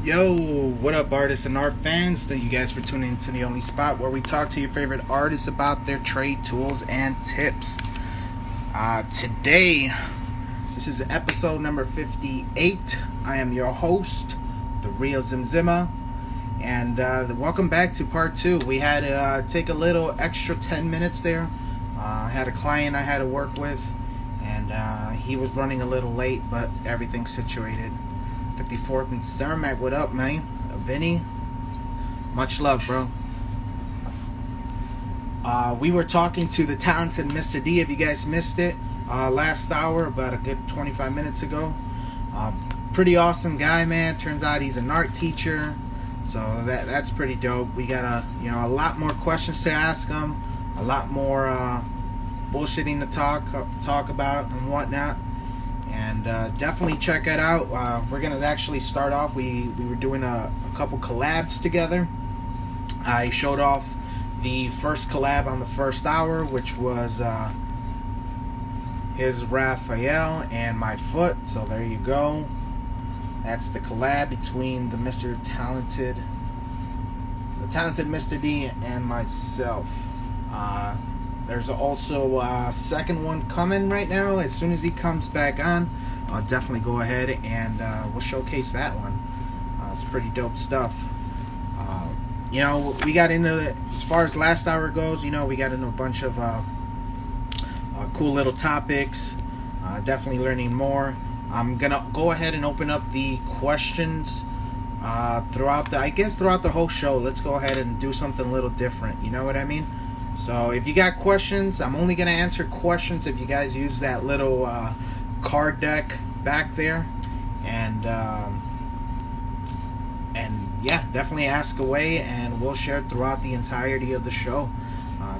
Yo, what up, artists and art fans? Thank you guys for tuning into the only spot where we talk to your favorite artists about their trade tools and tips. Today, this is episode number 58. I am your host, the real Zimzima, and welcome back to part two. We had to take a little extra 10 minutes there. I had a client I had to work with, and he was running a little late, but everything's situated. 54th and Cermak, what up, man? Vinny, much love, bro. We were talking to the talented Mr. D, if you guys missed it, last hour, about a good 25 minutes ago. Pretty awesome guy, man. Turns out he's an art teacher, so that's pretty dope. We got a lot more questions to ask him, a lot more bullshitting to talk about and whatnot. And definitely check it out. We're going to actually start off. We were doing a couple collabs together. I showed off the first collab on the first hour, which was his Raphael and my foot. So there you go. That's the collab between the talented Mr. D and myself. There's also a second one coming right now. As soon as he comes back on, I'll definitely go ahead and we'll showcase that one. It's pretty dope stuff. We got into, as far as last hour goes, we got into a bunch of cool little topics. Definitely learning more. I'm going to go ahead and open up the questions throughout the whole show. Let's go ahead and do something a little different. You know what I mean? So if you got questions, I'm only going to answer questions if you guys use that little card deck back there. And yeah, definitely ask away, and we'll share it throughout the entirety of the show.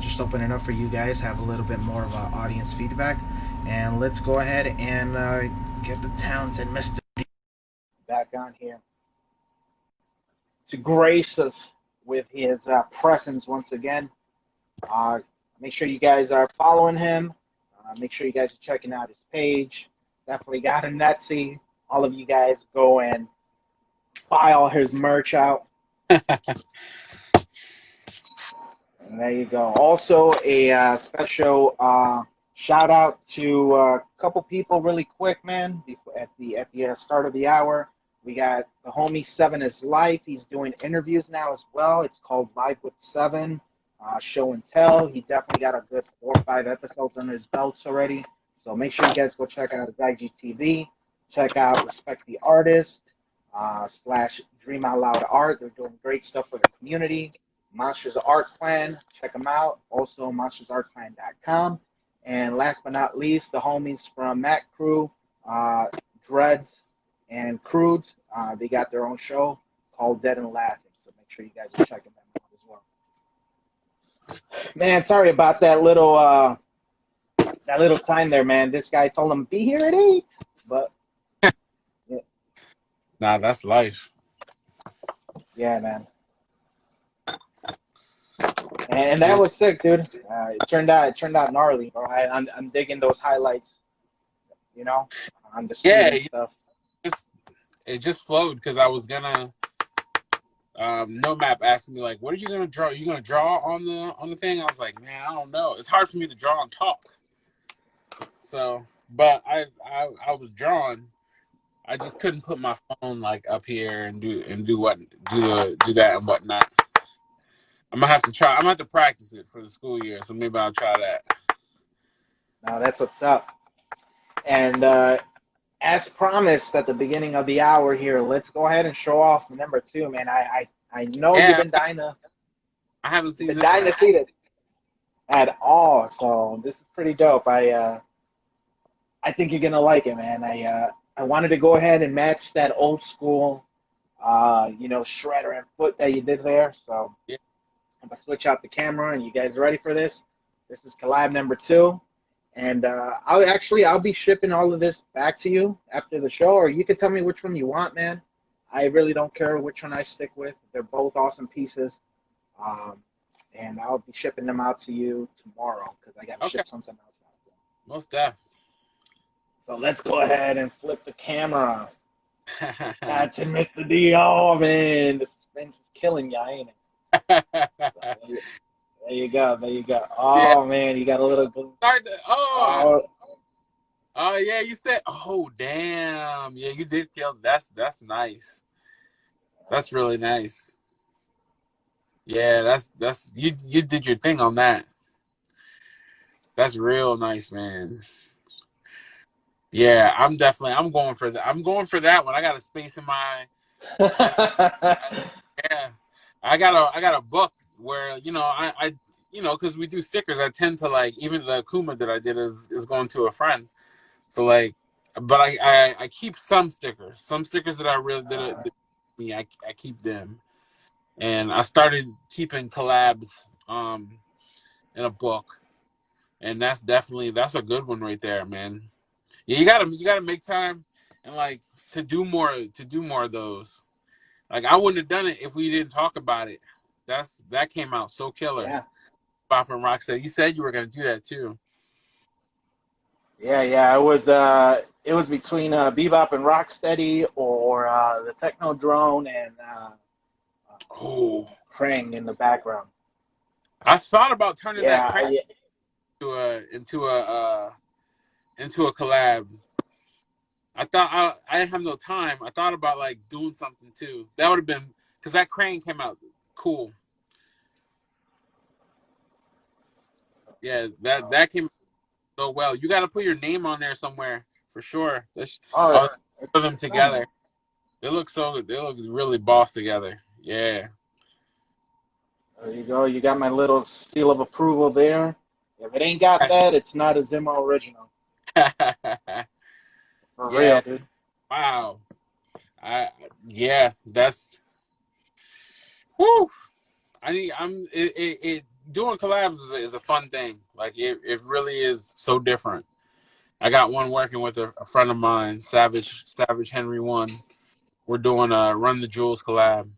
Just open it up for you guys, have a little bit more of audience feedback. And let's go ahead and get the talented Mr. D back on here to grace us with his presence once again. Make sure you guys are following him. Make sure you guys are checking out his page. Definitely got him that. See, all of you guys go and buy all his merch out. And there you go. Also, a special shout out to a couple people really quick, man. At the start of the hour, we got the homie Seven is Life. He's doing interviews now as well. It's called Life with Seven. Show and tell. He definitely got a good 4 or 5 episodes under his belts already. So make sure you guys go check out his IGTV. Check out Respect the Artist / Dream Out Loud Art. They're doing great stuff for the community. Monsters Art Clan. Check them out. Also monstersartclan.com. And last but not least, the homies from Mac Crew, Dreads and Crudes. They got their own show called Dead and Laughing. So make sure you guys are checking them out as well. Man, sorry about that little time there, man. This guy told him be here at 8, but yeah. Nah, that's life. Yeah, man. And that was sick, dude. It turned out gnarly, bro. I'm digging those highlights, on the street and stuff. It just flowed because I was gonna. NoMap asked me like, "What are you gonna draw? Are you gonna draw on the thing?" I was like, "Man, I don't know. It's hard for me to draw and talk." So, but I was drawing. I just couldn't put my phone like up here and do that and whatnot. I'm gonna have to try. I'm gonna have to practice it for the school year. So maybe I'll try that. Now that's what's up. And as promised at the beginning of the hour here, let's go ahead and show off number 2, man. I know you've been dying to. I haven't seen been dying to see this at all, so this is pretty dope. I think you're gonna like it, man. I wanted to go ahead and match that old school, shredder and foot that you did there. So yeah. I'm gonna switch out the camera, and you guys ready for this? This is collab number 2. And I'll be shipping all of this back to you after the show, or you can tell me which one you want, man. I really don't care which one I stick with. They're both awesome pieces. And I'll be shipping them out to you tomorrow because I got to ship something else out. Most definitely. So let's go ahead and flip the camera. That's in Mr. D. Oh man, the suspense is killing ya, ain't it? So, there you go. There you go. Yeah. Oh man, you got a little. Oh, Oh, oh yeah. You said. Oh damn. Yeah, you did kill. That's nice. That's really nice. Yeah, that's you did your thing on that. That's real nice, man. Yeah, I'm going for that. I'm going for that one. I got a space in my in yeah. I got a book where because we do stickers. I tend to like even the Akuma that I did is going to a friend. So like, but I keep some stickers. Some stickers that I really that me I keep them. And I started keeping collabs in a book, and that's a good one right there, man. Yeah, you gotta make time and like to do more of those. Like I wouldn't have done it if we didn't talk about it. That came out so killer. yeah, Bop and Rocksteady. You said you were gonna do that too. yeah, yeah. It was between Bebop and Rocksteady or the Techno Drone and Oh, Krang in the background. I thought about turning that Yeah, crank into a collab. I thought I didn't have no time. I thought about like doing something too. That would have been because that crane came out cool. Yeah, that came out so well. You got to put your name on there somewhere for sure. oh, I'll it's put them done, together. man. They look so good. They look really boss together. Yeah. There you go. You got my little seal of approval there. If it ain't got that, it's not a Zimmer original. For real, Yeah. dude. Wow. I yeah. That's whoo. I'm doing collabs is a fun thing. Like it really is so different. I got one working with a friend of mine, Savage Henry One. We're doing a Run the Jewels collab,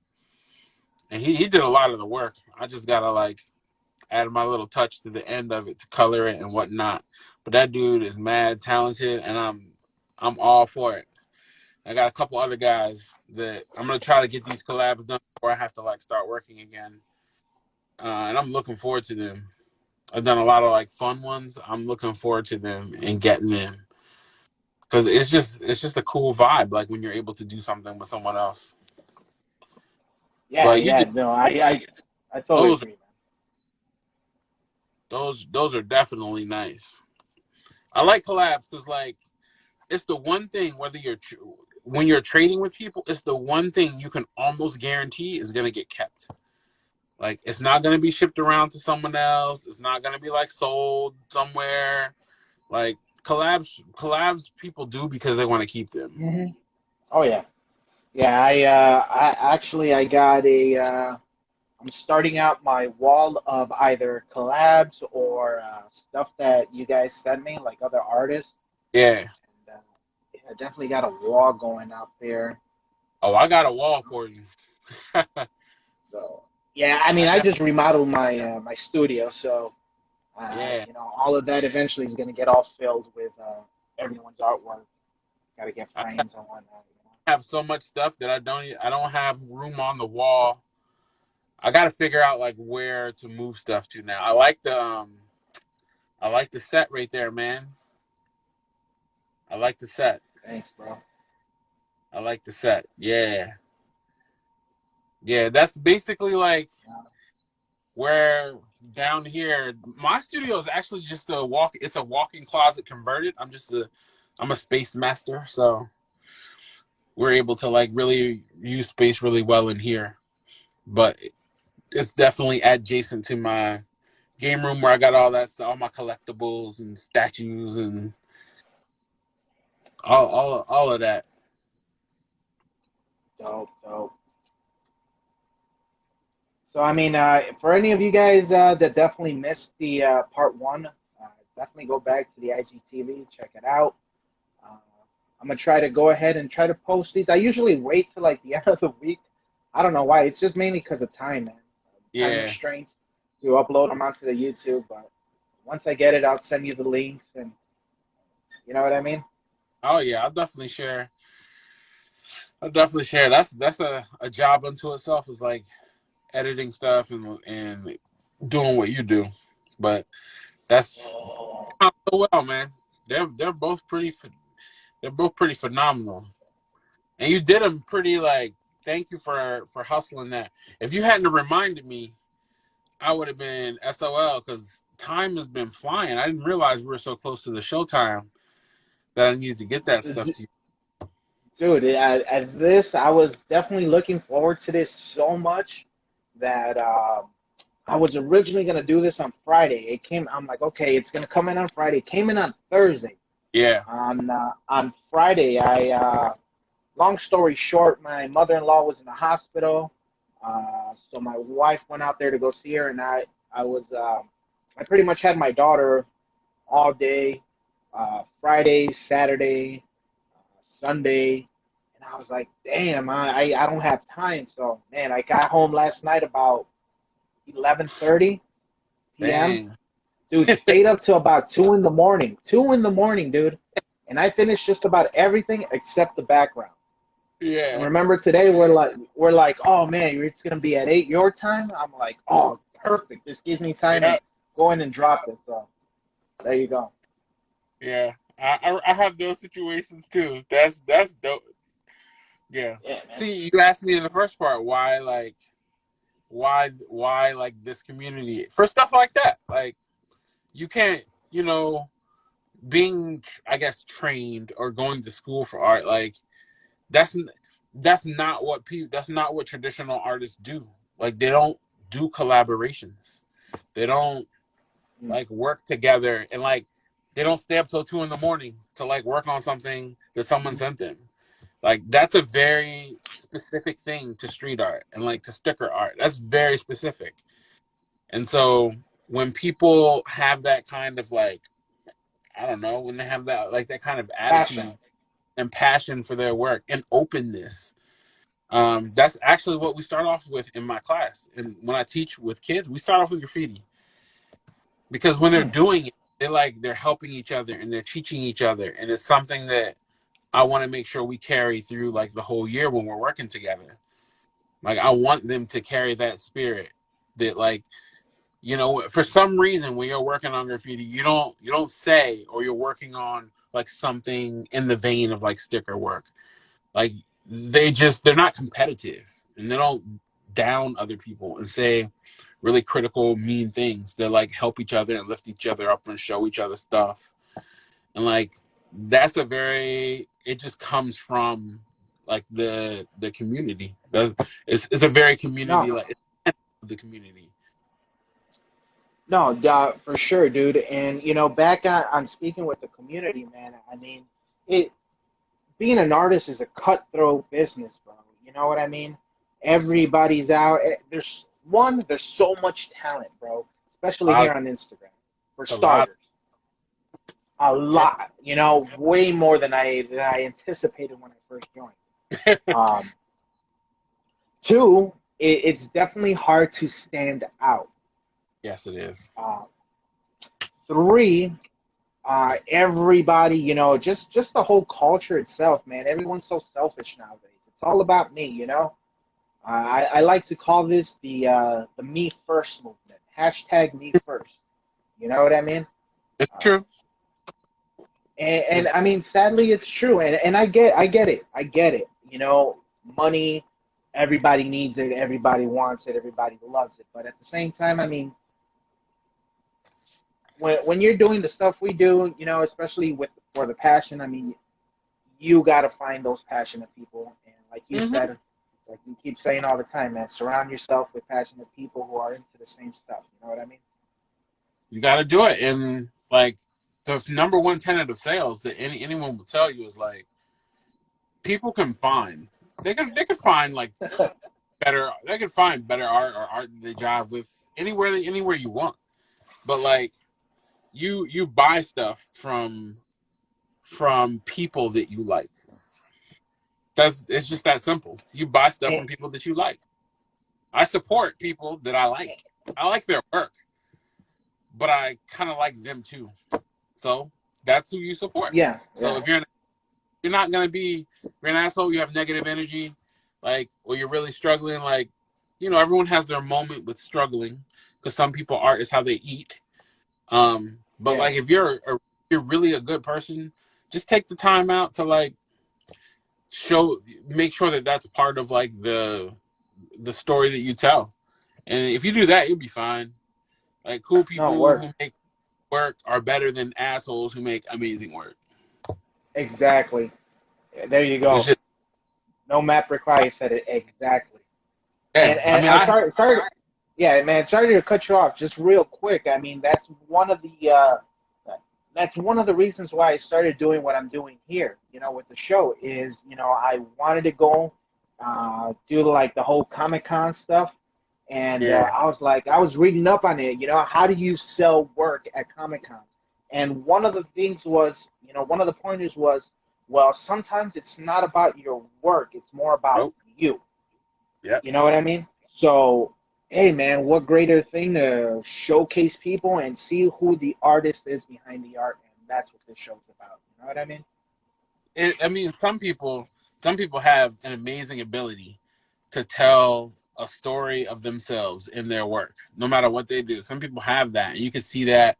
and he did a lot of the work. I just gotta like add my little touch to the end of it to color it and whatnot. But that dude is mad talented, and I'm all for it. I got a couple other guys that I'm gonna try to get these collabs done before I have to like start working again, and I'm looking forward to them. I've done a lot of like fun ones. I'm looking forward to them and getting them because it's just a cool vibe. Like when you're able to do something with someone else. Yeah, But you yeah. do No, I totally those agree, man. those are definitely nice. I like collabs because like it's the one thing whether when you're trading with people, it's the one thing you can almost guarantee is gonna get kept. Like it's not gonna be shipped around to someone else. It's not gonna be like sold somewhere. Like collabs people do because they want to keep them. Hmm. Oh yeah, yeah. I actually I got a. I'm starting out my wall of either collabs or stuff that you guys send me, like other artists. Yeah. And, yeah, I definitely got a wall going out there. Oh, I got a wall for you. So yeah, I mean, I I def just remodeled my my studio, so yeah. all of that eventually is going to get all filled with everyone's artwork. Got to get I frames and whatnot. have so much stuff that I don't have room on the wall. I got to figure out like where to move stuff to now. I like the set right there, man. I like the set. Thanks, bro. I like the set. Yeah. Yeah, that's basically like where down here my studio is actually just it's a walk-in closet converted. I'm a space master, so we're able to like really use space really well in here. But it's definitely adjacent to my game room where I got all that stuff, all my collectibles and statues and all of that. Dope, dope. So, I mean, for any of you guys that definitely missed the part one, definitely go back to the IGTV, check it out. Uh, I'm gonna try to go ahead and try to post these. I usually wait till like the end of the week. I don't know why. It's just mainly because of time, man. Time Yeah. restraints. You upload them onto the YouTube, but once I get it, I'll send you the links, and you know what I mean. Oh yeah, I'll definitely share. I'll definitely share. That's a job unto itself, is like editing stuff and doing what you do. But that's not so well, man. They're both they're both pretty phenomenal. And you did them pretty like. Thank you for hustling that. If you hadn't reminded me, I would have been SOL because time has been flying. I didn't realize we were so close to the showtime that I needed to get that stuff to you. Dude, at this, I was definitely looking forward to this so much that I was originally gonna do this on Friday. It came. I'm like, okay, it's gonna come in on Friday. It came in on Thursday. Yeah. On Friday, long story short, my mother-in-law was in the hospital, so my wife went out there to go see her, and I pretty much had my daughter all day, Friday, Saturday, Sunday, and I was like, damn, I don't have time. So man, I got home last night about 11:30 p.m. Dang. Dude, stayed up till about 2 in the morning. 2 in the morning, dude. And I finished just about everything except the background. And Yeah. remember today we're like, oh man, it's gonna be at 8 your time. I'm like, oh perfect. This gives me time to Yeah. go in and drop it. So there you go. Yeah. I have those situations too. That's dope. Yeah. Yeah, man. See, you asked me in the first part why like this community for stuff like that. Like you can't, you know, being I guess trained or going to school for art, like that's that's not what traditional artists do. Like they don't do collaborations. They don't Mm. like work together and like they don't stay up till 2 in the morning to like work on something that someone sent them. Like that's a very specific thing to street art and like to sticker art. That's very specific. And so when people have that kind of like I don't know, when they have that like that kind of Passion. attitude and passion for their work and openness, that's actually what we start off with in my class. And when I teach with kids, we start off with graffiti because when they're Hmm. doing it, they're helping each other and they're teaching each other, and it's something that I want to make sure we carry through like the whole year when we're working together. Like I want them to carry that spirit that like you know for some reason when you're working on graffiti you don't say or you're working on like something in the vein of like sticker work. Like they're not competitive and they don't down other people and say really critical mean things. They like help each other and lift each other up and show each other stuff. And like that's a very it just comes from like the community. It's a very community No, like it's the community. no, for sure, dude. And back on speaking with the community, man. I mean, it being an artist is a cutthroat business, bro. You know what I mean? Everybody's out. There's so much talent, bro, A especially lot here on Instagram, for a lot starters. A yeah. lot, way more than I anticipated when I first joined. Um, Two, it's definitely hard to stand out. Yes it is. Uh, Three, everybody, just the whole culture itself, man. Everyone's so selfish nowadays. It's all about me. I like to call this the me first movement. Hashtag me first. You know what I mean? It's Uh, true. and It's I mean, sadly, it's true. And I get it. I get it. Money. Everybody needs it. Everybody wants it. Everybody loves it. But at the same time, I mean, when you're doing the stuff we do, especially for the passion, I mean, you got to find those passionate people. And like you mhm. said, like you keep saying all the time, man, surround yourself with passionate people who are into the same stuff. You know what I mean? You got to do it. And like the number one tenet of sales that anyone will tell you is like people can find they could find like better they could find better art or art that they jive with anywhere you want. But like you buy stuff from people that you like. It's just that simple. You buy stuff And, from people that you like. I support people that I like. I like their work, but I kind of like them too. So that's who you support. yeah, So yeah. if you're you're not gonna be, you're an asshole. You have negative energy, like, or you're really struggling. Like, everyone has their moment with struggling, because some people art is how they eat. But Yeah. like, if you're really a good person, just take the time out to like make sure that that's part of like the story that you tell. And if you do that, you'll be fine. Like, cool No people work. who make work are better than assholes who make amazing work. Exactly. Yeah, there you It's go. just, No map required. Said it exactly. And yeah. I mean, I started. Yeah, man. Sorry to cut you off. Just real quick. I mean, that's one of the reasons why I started doing what I'm doing here. With the show is I wanted to go do like the whole Comic Con stuff, and yeah. I was like, I was reading up on it. How do you sell work at Comic Cons? And one of the things was, one of the pointers was, well, sometimes it's not about your work; it's more about Nope. you. Yep. You know what I mean? So, hey, man, what greater thing to showcase people and see who the artist is behind the art, and that's what this show's about. You know what I mean? I mean, some people have an amazing ability to tell a story of themselves in their work, no matter what they do. Some people have that, and you can see that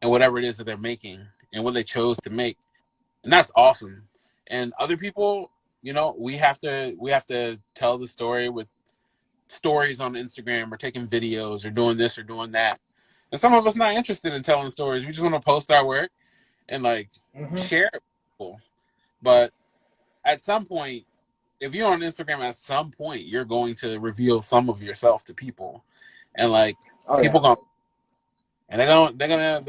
in whatever it is that they're making and what they chose to make, and that's awesome. And other people, we have to tell the story with stories on Instagram or taking videos or doing this or doing that. And some of us not interested in telling stories. We just want to post our work and like Hmm. share it with people. But at some point, if you're on Instagram, at some point you're going to reveal some of yourself to people, and like Oh yeah, people going and they're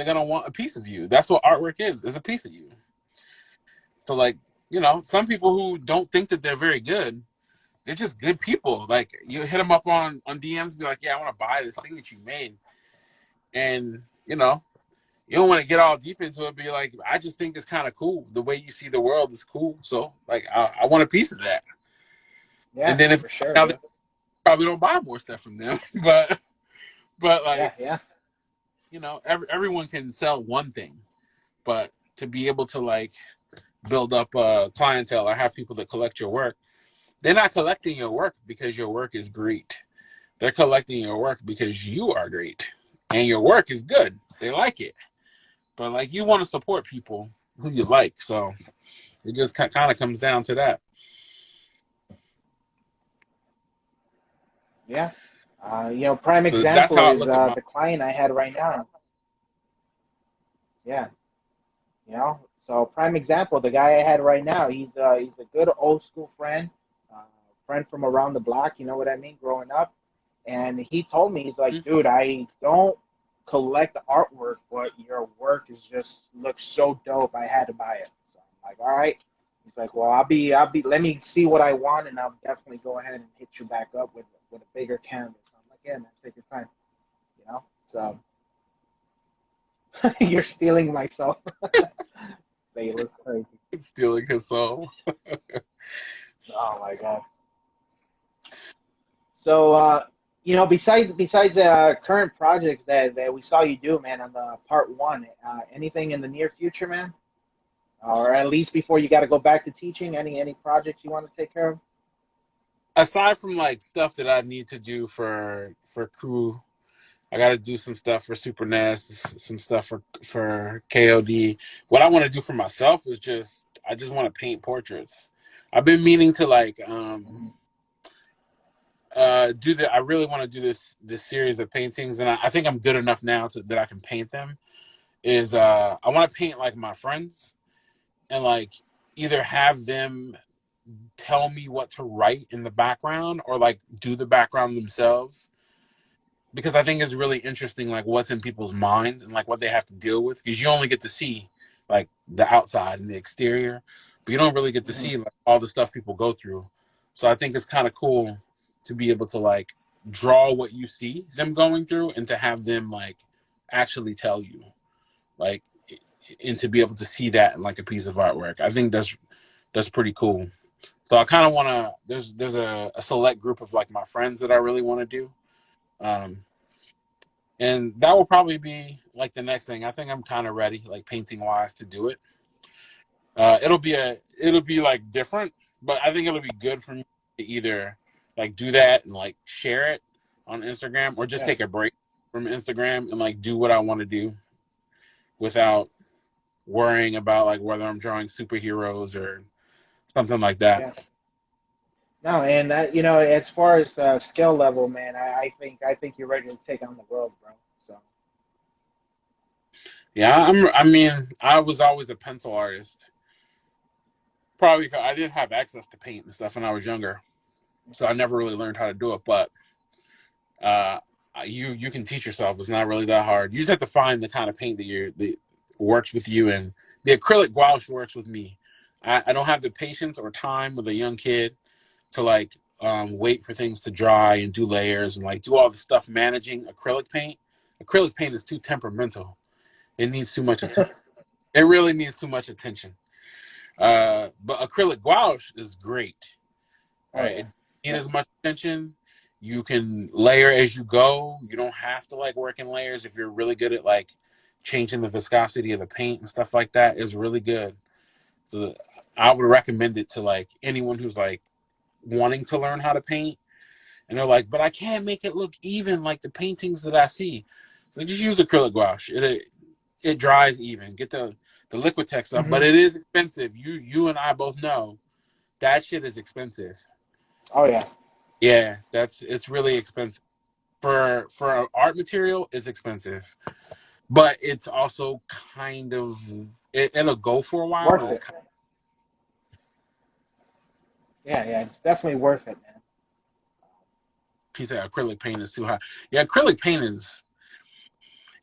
gonna want a piece of you. That's what artwork is a piece of you. So like, some people who don't think that they're very good, they're just good people. Like, you hit them up on DMs and be like, yeah, I want to buy this thing that you made, and you don't want to get all deep into it, but you're like, I just think it's kind of cool. The way you see the world is cool. So like, I want a piece of that. And yeah, then if for sure, now they dude. probably don't buy more stuff from them, but Yeah, like, yeah, everyone can sell one thing, but to be able to like build up a clientele or have people that collect your work, they're not collecting your work because your work is great. They're collecting your work because you are great and your work is good. They like it, but like, you want to support people who you like, so it just kind of comes down to that. yeah. Prime So that's example how I is look at my. the client I had right now. Yeah, So prime example, the guy I had right now, he's a good old school friend, friend from around the block. You know what I mean? Growing up, and he told me, he's like, dude, I don't collect artwork, but your work is just looks so dope. I had to buy it. So I'm like, all right. He's like, well, I'll be. Let me see what I want, and I'll definitely go ahead and hit you back up with a bigger canvas. I'm like, yeah, man, take your time. So you're stealing my soul. They look crazy. Stealing his soul. Oh my god. So, besides the current projects that we saw you do, man, on the part one, anything in the near future, man, or at least before you got to go back to teaching, any projects you want to take care of? Aside from like stuff that I need to do for crew, I got to do some stuff for Super NES, some stuff for KOD. What I want to do for myself is I just want to paint portraits. I've been meaning to like Mhm. do that. I really want to do this series of paintings, and I think I'm good enough now that I can paint them. Is I want to paint like my friends, and like either have them tell me what to write in the background or like do the background themselves, because I think it's really interesting, like what's in people's mind and like what they have to deal with, because you only get to see like the outside and the exterior, but you don't really get to Mhm. see like all the stuff people go through. So I think it's kind of cool to be able to like draw what you see them going through and to have them like actually tell you, like, and to be able to see that in like a piece of artwork. I think that's pretty cool. So I kind of want to. There's a select group of like my friends that I really want to do, um, and that will probably be like the next thing. I think I'm kind of ready, like painting wise, to do it. It'll be like different, but I think it'll be good for me to either like do that and like share it on Instagram, or just Yeah, take a break from Instagram and like do what I want to do without worrying about like whether I'm drawing superheroes or something like that. yeah. No, and as far as skill level, man, I think you're ready to take on the world, bro. So Yeah, I mean, I was always a pencil artist. Probably because I didn't have access to paint and stuff when I was younger, so I never really learned how to do it. But uh, you can teach yourself. It's not really that hard. You just have to find the kind of paint that works with you. And the acrylic gouache works with me. I don't have the patience or time with a young kid to like wait for things to dry and do layers and like do all the stuff managing acrylic paint. Acrylic paint is too temperamental. It needs too much attention. It really needs too much attention. But acrylic gouache is great. oh Right? yeah, It doesn't need yeah. as much attention. You can layer as you go. You don't have to like work in layers if you're really good at like changing the viscosity of the paint and stuff like that. Is really good. So I would recommend it to like anyone who's like wanting to learn how to paint, and they're like, but I can't make it look even like the paintings that I see. So just use acrylic gouache. It dries even. Get the Liquitex stuff, but Hmm. it is expensive. You and I both know that shit is expensive. Oh yeah, Yeah, it's really expensive. For art material, it's expensive, but it's also kind of it'll go for a while, and worth it's it. kind Yeah, yeah, it's definitely worth it, man. of, he said acrylic paint is too high. Yeah, acrylic paint is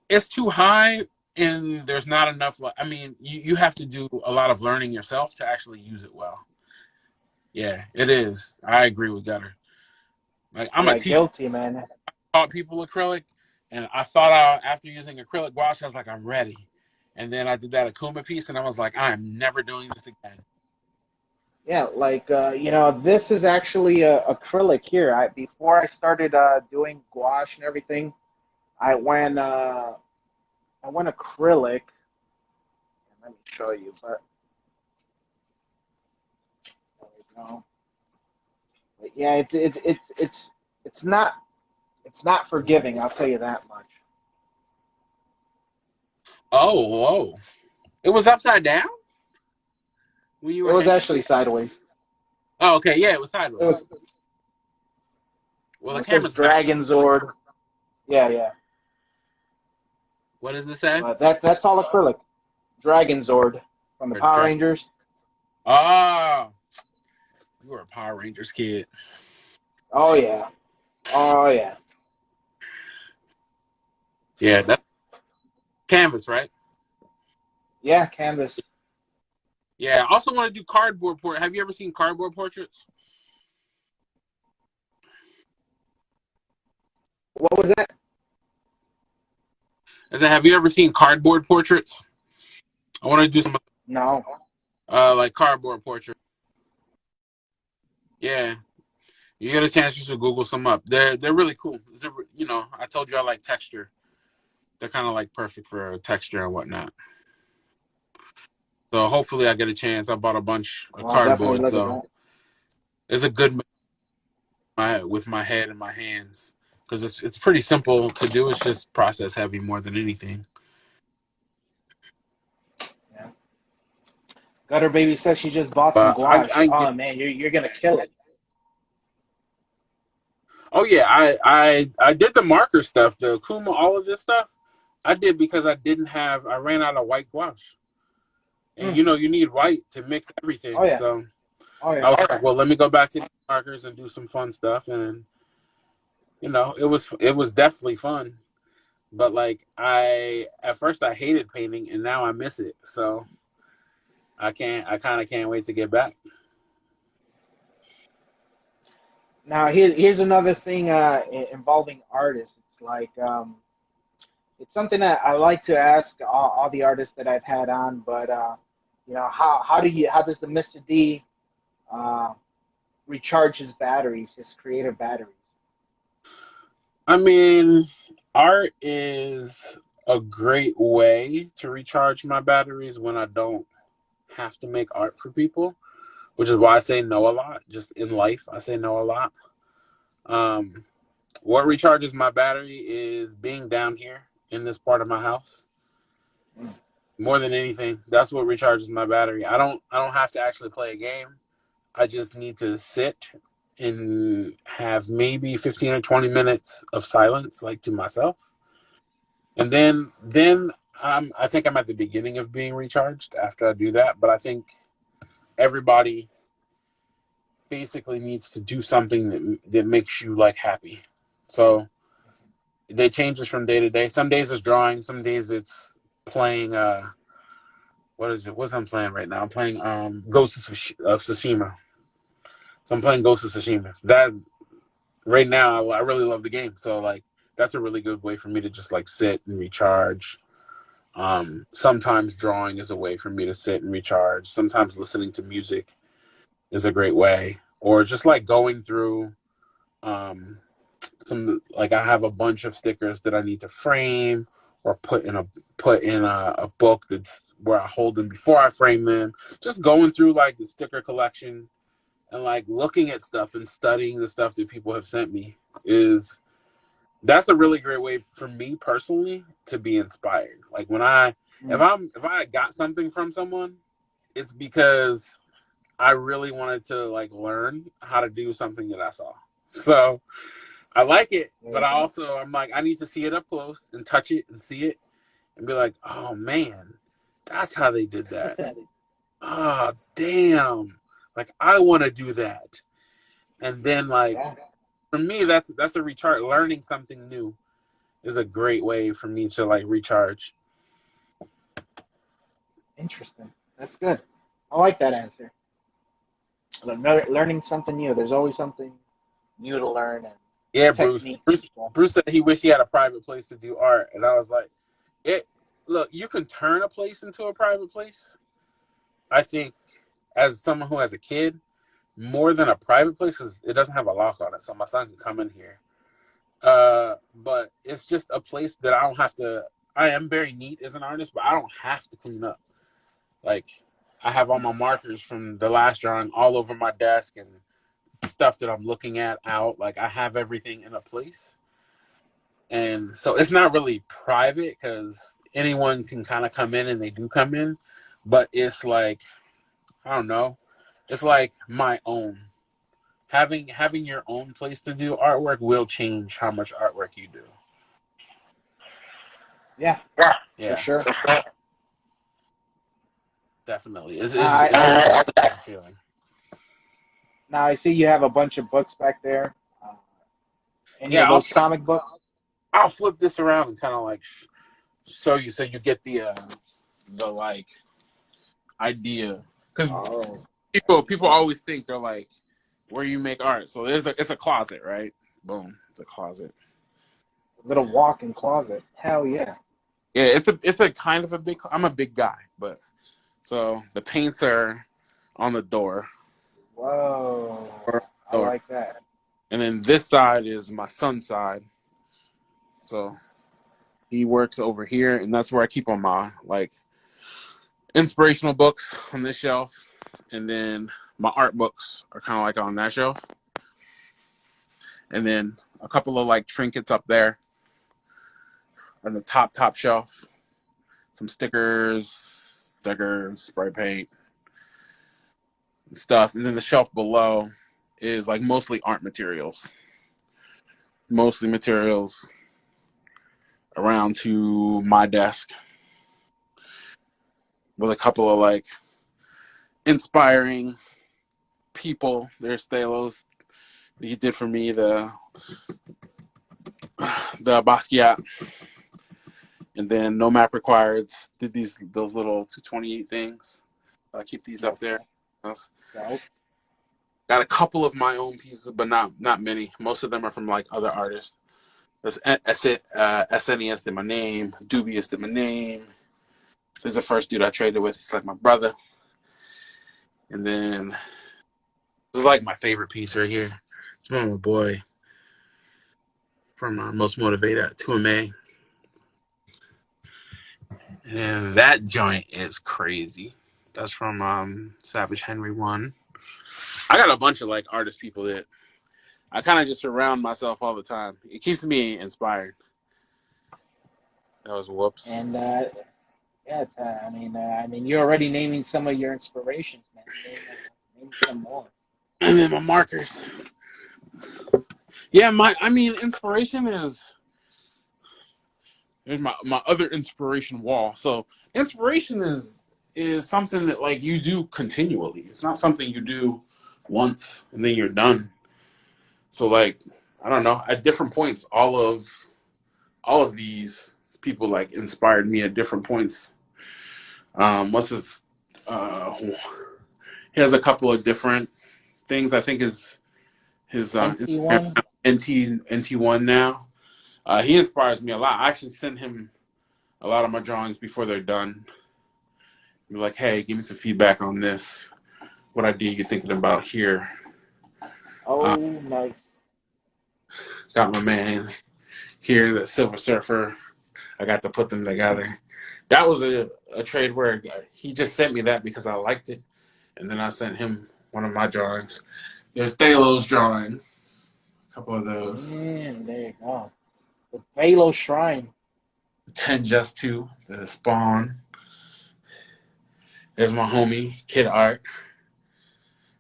it's too high, and there's not enough. I mean, you have to do a lot of learning yourself to actually use it well. Yeah, it is. I agree with Gutter. Like I'm a Yeah, teacher, guilty, man. taught people acrylic, and I thought after using acrylic gouache, I was like, I'm ready. And then I did that Akuma piece, and I was like, I'm never doing this again. Yeah, like this is actually acrylic here. Before I started doing gouache and everything, I went uh, I went acrylic. Let me show you, but there we go. But yeah, it's not forgiving. I'll tell you that much. Oh, whoa! It was upside down when you It were was hanging. actually sideways. Oh, okay, yeah, it was It was. sideways. Well, the It says camera's back. Dragon Zord. Yeah, yeah. What does it say? But that's all acrylic. Dragon Zord from the Or Power drag? Rangers. Oh, you were a Power Rangers kid. Oh yeah. Oh yeah. Yeah, that's canvas, right? Yeah, canvas. Yeah. I also want to do cardboard portrait. Have you ever seen cardboard portraits? What was that? Have you ever seen cardboard portraits? I want to do some No. like cardboard portraits. Yeah, you get a chance, you should Google some up. They're really cool. I told you I like texture. They're kind of like perfect for texture and whatnot. So hopefully I get a chance. I bought a bunch of Well, I'll definitely cardboard, look at so that. it's a good with my head and my hands because it's pretty simple to do. It's just process heavy more than anything. Yeah. Gutter Baby says she just bought some But gouache. Oh man, you're gonna kill it. oh yeah, I did the marker stuff, the Kuma, all of this stuff. I did because I ran out of white gouache, and Mm. you need white to mix Oh everything. yeah. So Oh I yeah. was like, well, let me go back to the markers and do some fun stuff, and it was definitely fun. But like at first I hated painting, and now I miss it. So I kind of can't wait to get back. Now here's another thing involving artists. It's like it's something that I like to ask all the artists that I've had on, but how does the Mr. D uh, recharge his batteries, his creative batteries? I mean, art is a great way to recharge my batteries when I don't have to make art for people, which is why I say no a lot. Just in life, I say no a lot. Um, what recharges my battery is being down here in this part of my house. More than anything, that's what recharges my battery. I don't have to actually play a game. I just need to sit and have maybe 15 or 20 minutes of silence, like to myself. And then I think I'm at the beginning of being recharged after I do that. But I think everybody basically needs to do something that makes you like happy. So they change this from day to day. Some days it's drawing, some days it's playing what is it? What's I'm playing right now? I'm playing Ghost of Tsushima. So I'm playing Ghost of Tsushima. That right now I really love the game. So like that's a really good way for me to just like sit and recharge. Sometimes drawing is a way for me to sit and recharge. Sometimes listening to music is a great way, or just like going through um, some like I have a bunch of stickers that I need to frame or put in a book that's where I hold them before I frame them. Just going through like the sticker collection and like looking at stuff and studying the stuff that people have sent me is that's a really great way for me personally to be inspired. Like when I if I got something from someone, it's because I really wanted to like learn how to do something that I saw. So I like it, but I'm like I need to see it up close and touch it and see it and be like, oh man, that's how they did that. Oh damn, like I want to do that. And then like Yeah, for me, that's a recharge. Learning something new is a great way for me to like recharge. interesting. That's good. I like that answer. Learning something new. There's always something new to learn and Yeah, Bruce. techniques and Bruce. stuff. Bruce said he wished he had a private place to do art, and I was like, "It. Look, you can turn a place into a private place. I think, as someone who has a kid, more than a private place is it doesn't have a lock on it, so my son can come in here. But it's just a place that I don't have to. I am very neat as an artist, but I don't have to clean up. Like, I have all my markers from the last drawing all over my desk and stuff that I'm looking at out. Like, I have everything in a place. And so it's not really private because anyone can kind of come in and they do come in, but it's like, I don't know, it's like my own. Having your own place to do artwork will change how much artwork you do. Yeah, for Yeah, sure. definitely. I It's a different feeling. Now I see you have a bunch of books back there. Any Yeah, of those comic books? I'll flip this around and kind of like show you so you get the like idea because Oh, people yeah. always think they're like where you make art. So it's a closet, right? Boom, it's a closet. Little walk-in closet. Hell yeah. Yeah, it's a kind of a big. I'm a big guy, but so the paints are on the door, Whoa. or I door, like that. and then this side is my son's side. So he works over here, and that's where I keep on my like inspirational books on this shelf, and then my art books are kind of like on that shelf, and then a couple of like trinkets up there on the top shelf. Some stickers, spray paint, and stuff, and then the shelf below is like mostly art materials, mostly materials around to my desk with a couple of like inspiring people. There's Thalos. He did for me the Basquiat, and then No Map Required did those little 228 things. I keep these up there. Dope. Got a couple of my own pieces, but not many. Most of them are from like other artists. There's SNES did my name. Dubious did my name. This is the first dude I traded with. He's like my brother. And then this is like my favorite piece right here. It's from my boy from Most Motivated at 2MA. And that joint is crazy. That's from Savage Henry 1. I got a bunch of like artist people that I kind of just surround myself all the time. It keeps me inspired. That was whoops. And yeah, I mean, you're already naming some of your inspirations, man. Name some more. And then my markers. Yeah, inspiration is there's my other inspiration wall. So inspiration is something that like you do continually. It's not something you do once and then you're done. So like I don't know, at different points, all of these people like inspired me at different points. What's his he has a couple of different things. I think his Instagram NT1. NT1 now. He inspires me a lot. I actually send him a lot of my drawings before they're done. Be like, hey, give me some feedback on this. What idea you thinking about here? Oh, nice. Got my man here, the Silver Surfer. I got to put them together. That was a trade where he just sent me that because I liked it. And then I sent him one of my drawings. There's Thalos drawing. A couple of those. Man, there you go. The Phalo Shrine. 10 Just 2, the Spawn. There's my homie, Kid Art.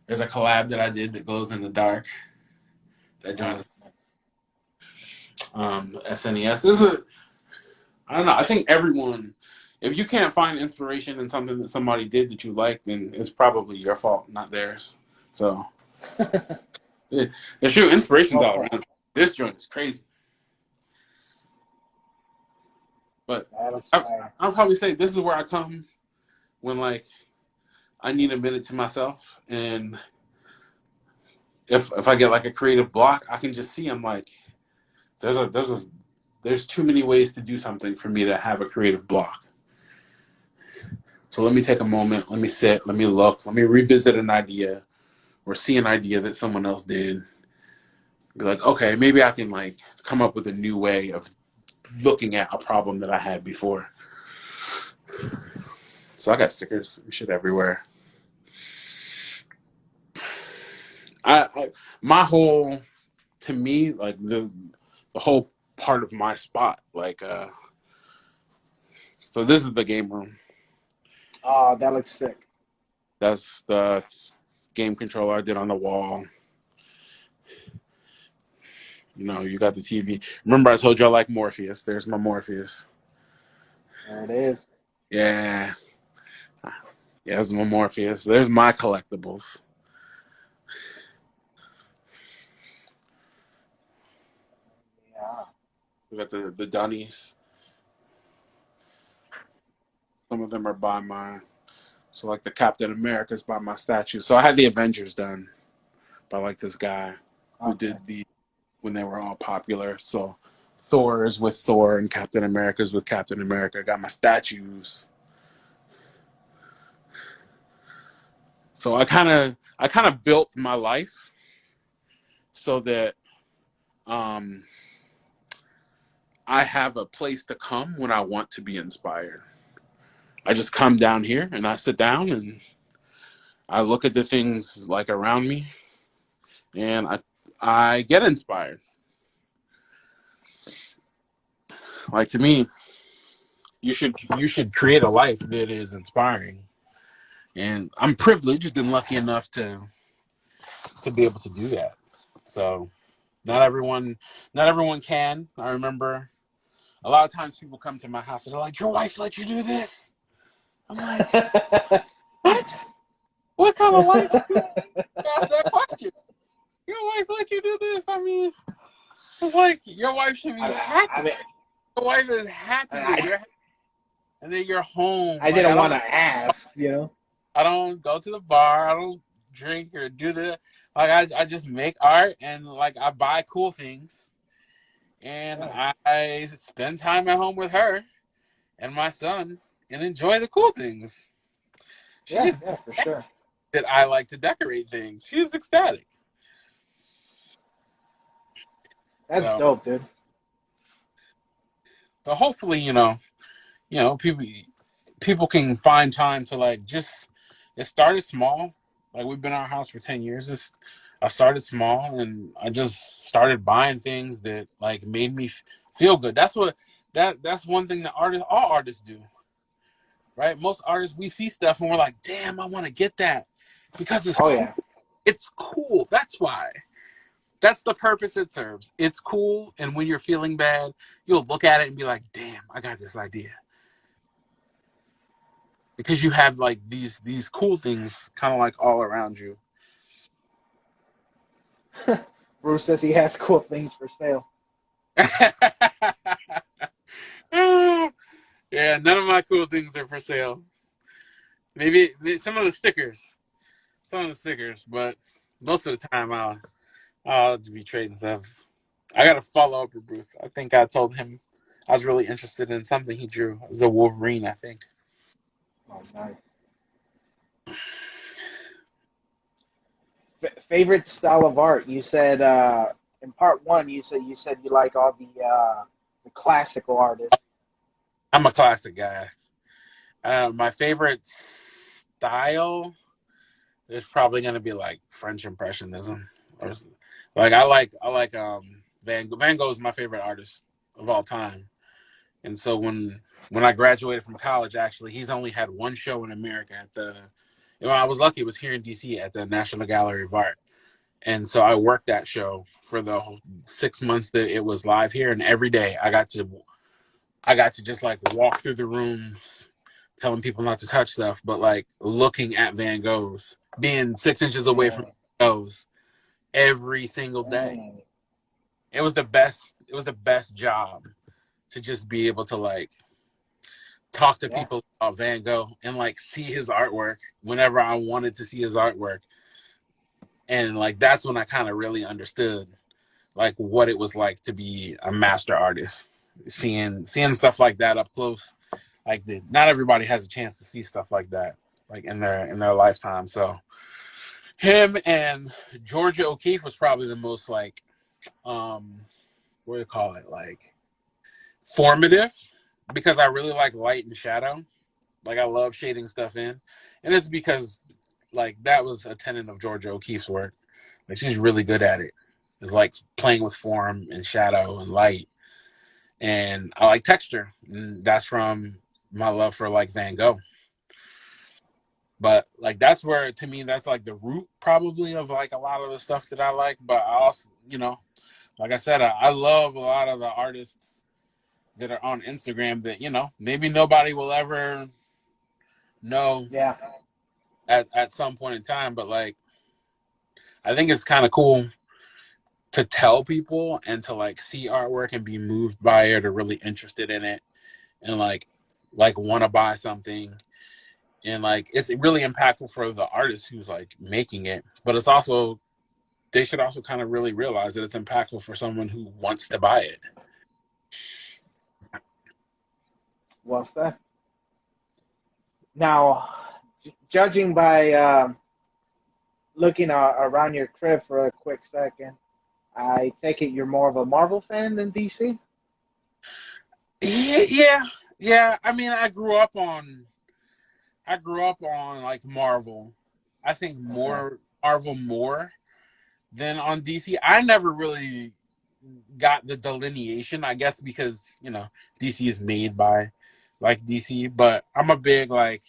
There's a collab that I did that glows in the dark. That joined SNES. I don't know. I think everyone, if you can't find inspiration in something that somebody did that you like, then it's probably your fault, not theirs. So, there's true inspiration's all around. This joint is crazy. But I'll probably say this is where I come when like I need a minute to myself, and if I get like a creative block, I can just see I'm like there's too many ways to do something for me to have a creative block. So let me take a moment, let me sit, let me look, let me revisit an idea or see an idea that someone else did. Be like, okay, maybe I can like come up with a new way of looking at a problem that I had before. So I got stickers and shit everywhere. My whole, to me, like the whole part of my spot, like so this is the game room. Oh, that looks sick. That's the game controller I did on the wall. You know, you got the TV. Remember I told you I like Morpheus. There's my Morpheus. There it is. Yeah. Yeah, that's my Morpheus. There's my collectibles. Yeah. We got the Dunnies. Some of them are by my, so like the Captain America's by my statue. So I had the Avengers done by like this guy who did the, when they were all popular. So Thor is with Thor and Captain America's with Captain America. I got my statues. So I kind of built my life so that I have a place to come when I want to be inspired. I just come down here and I sit down and I look at the things like around me and I get inspired. Like to me, you should create a life that is inspiring. And I'm privileged and lucky enough to be able to do that. So not everyone can. I remember a lot of times people come to my house and they're like, your wife let you do this? I'm like, what? What kind of wife ask that question? Your wife let you do this? I mean, it's like your wife should be happy. Your wife is happy that you're happy. And then you're home. I didn't want to ask, you know? I don't go to the bar. I don't drink or do the, like, I just make art and, like, I buy cool things. And I spend time at home with her and my son and enjoy the cool things. She's for sure. That I like to decorate things. She's ecstatic. That's dope, dude. So hopefully, people can find time to like just it started small. Like we've been in our house for 10 years. I started small and I just started buying things that like made me feel good. That's one thing that all artists do, right? Most artists, we see stuff and we're like, damn, I want to get that because it's Oh cool. yeah. It's cool. That's why. That's the purpose it serves. It's cool, and when you're feeling bad, you'll look at it and be like, damn, I got this idea. Because you have like these cool things kind of like all around you. Bruce says he has cool things for sale. Yeah, none of my cool things are for sale. Maybe some of the stickers. Some of the stickers, but most of the time I'll be trading stuff. I gotta follow up with Bruce. I think I told him I was really interested in something he drew. It was a Wolverine, I think. Oh, nice. Favorite style of art? You said in part one. You said you like all the classical artists. I'm a classic guy. My favorite style is probably gonna be like French Impressionism. Or, like I like Van Gogh is my favorite artist of all time. And so when I graduated from college, actually, he's only had one show in America at the. I was lucky; it was here in DC at the National Gallery of Art, and so I worked that show for the whole 6 months that it was live here, and every day I got to just like walk through the rooms, telling people not to touch stuff, but like looking at Van Goghs, being 6 inches away from Dang, Van Goghs every single day. dang. It was the best. It was the best job to just be able to like talk to Yeah, people about Van Gogh and like see his artwork whenever I wanted to see his artwork. And like that's when I kind of really understood like what it was like to be a master artist. Seeing stuff like that up close. Like not everybody has a chance to see stuff like that like in their lifetime. So him and Georgia O'Keeffe was probably the most like what do you call it? Like formative because I really like light and shadow. Like I love shading stuff in, and it's because like that was a tenet of Georgia O'Keeffe's work. Like she's really good at it. It's like playing with form and shadow and light, and I like texture. And that's from my love for like Van Gogh. But like that's where to me that's like the root probably of like a lot of the stuff that I like. But I also like I said, I love a lot of the artists that are on Instagram that maybe nobody will ever know yeah, at some point in time, but like I think it's kind of cool to tell people and to like see artwork and be moved by it or really interested in it and like want to buy something and like it's really impactful for the artist who's like making it, but it's also they should also kind of really realize that it's impactful for someone who wants to buy it. well said. Now, judging by looking around your crib for a quick second, I take it you're more of a Marvel fan than DC. Yeah. I mean, I grew up on like Marvel. I think Okay. more Marvel more than on DC. I never really got the delineation, I guess, because DC is made by like DC. But I'm a big I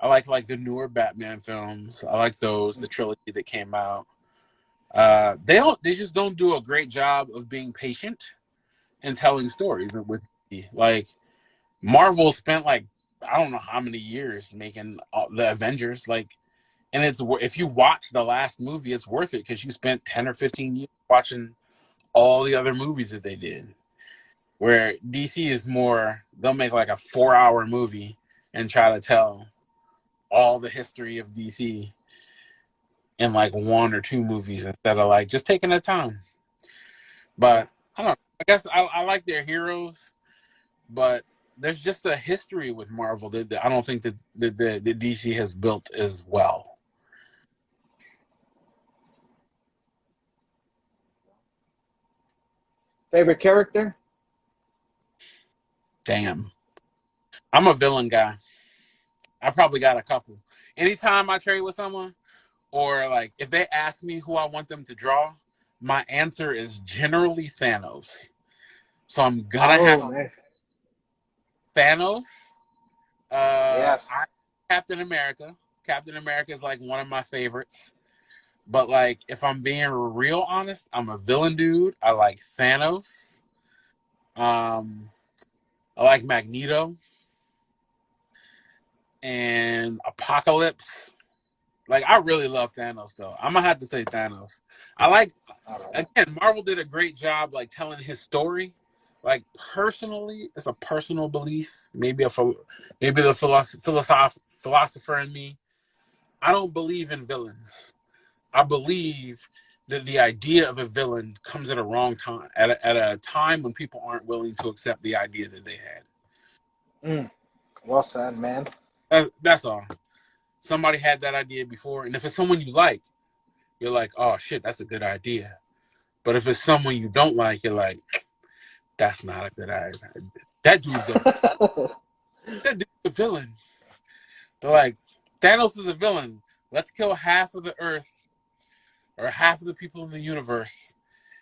like the newer Batman films. I like those, the trilogy that came out. They just don't do a great job of being patient and telling stories with DC. Like Marvel spent like I don't know how many years making the Avengers. Like, and it's if you watch the last movie, it's worth it because you spent 10 or 15 years watching all the other movies that they did. Where DC is more, they'll make like a 4-hour movie and try to tell all the history of DC in like one or two movies instead of like just taking their time. Yeah. But I don't know. I guess I like their heroes, but there's just a history with Marvel that I don't think that DC has built as well. Favorite character? Damn. I'm a villain guy. I probably got a couple. anytime I trade with someone, or like if they ask me who I want them to draw, my answer is generally Thanos. So I'm gonna Oh, have nice. Thanos. Yes. I Captain America. Captain America is like one of my favorites. But like, if I'm being real honest, I'm a villain dude. I like Thanos. Um, I like Magneto and Apocalypse. Like, I really love Thanos, though. I'm gonna have to say Thanos. I like, All right. again, Marvel did a great job like telling his story. Like personally, it's a personal belief. Maybe the philosopher in me. I don't believe in villains. I believe that the idea of a villain comes at a wrong time, at a time when people aren't willing to accept the idea that they had. Mm, well said, man. That's all. Somebody had that idea before, and if it's someone you like, you're like, oh shit, that's a good idea. But if it's someone you don't like, you're like, that's not a good idea. That dude's a that dude's a villain. They're like, Thanos is a villain. Let's kill half of the Earth or half of the people in the universe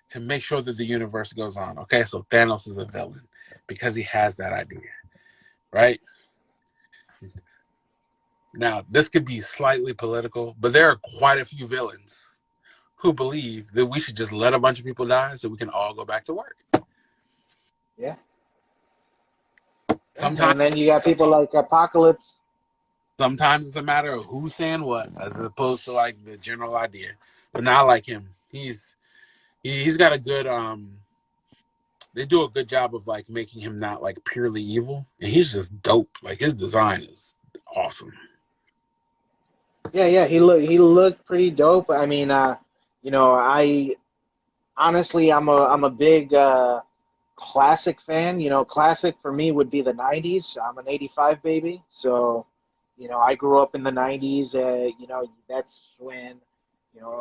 to make sure that the universe goes on. Okay, so Thanos is a villain because he has that idea, right? Now, this could be slightly political, but there are quite a few villains who believe that we should just let a bunch of people die so we can all go back to work. Yeah. Sometimes, And then you got people like Apocalypse. sometimes it's a matter of who's saying what, as opposed to like the general idea. But not like him. He's got a good they do a good job of like making him not like purely evil, and he's just dope. Like his design is awesome. Yeah, yeah, he looked pretty dope. I mean, I honestly I'm a big classic fan. Classic for me would be the '90s. I'm an '85 baby, so I grew up in the '90s. That's when